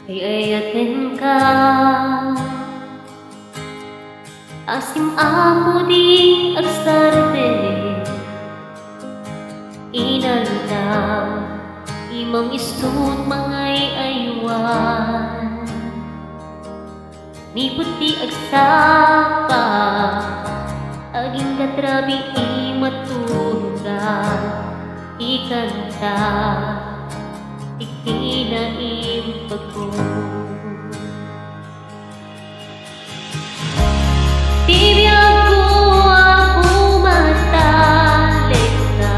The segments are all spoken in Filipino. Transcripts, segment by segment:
ay ayaten ka. Asim ako di agsarte inalda imong istut mangay aywan ni puti agsapa aging katrabi imatuga ikanta ikinaim pagko. Tibiyag ko ako matalik na,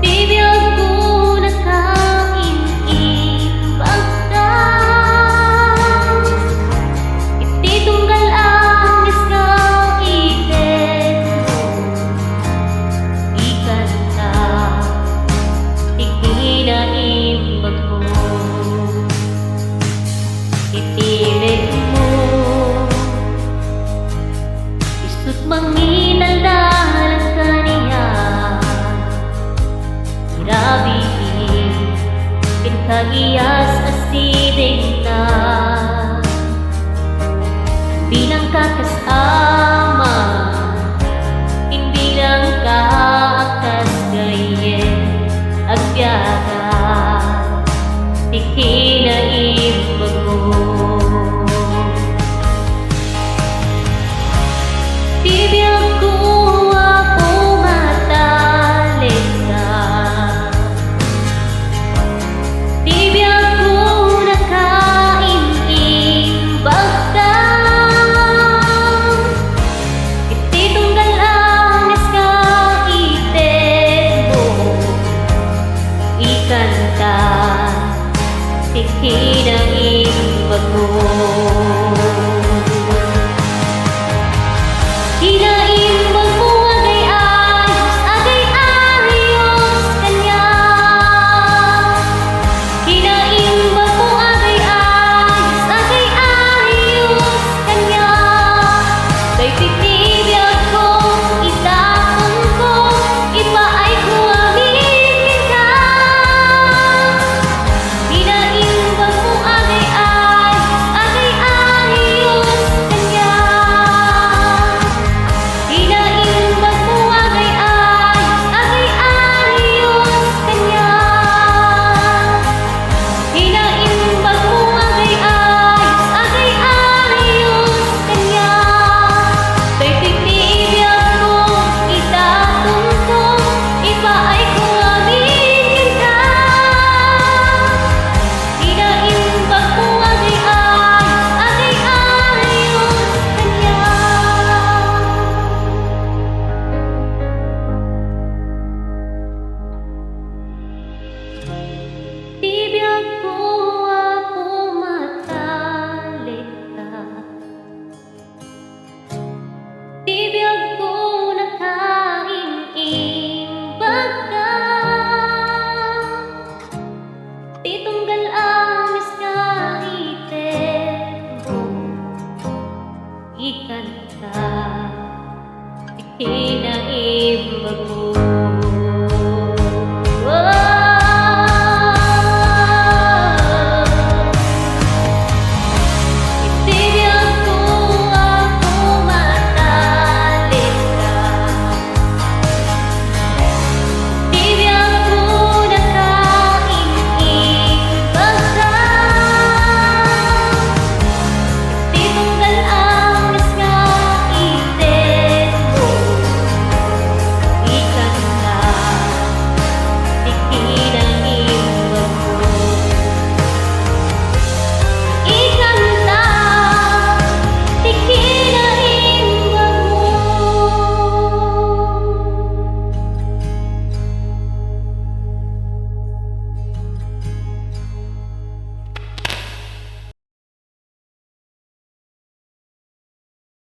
tibiyag ko nakain-ibagdan, ititunggal ang iskaw itin mo, ikanta, ikinaim pagko. Itilig mo istut manginaldalan kaniya grabe pinagiyas asiding na bilang kakasama hindi lang kaakas gayen agbiya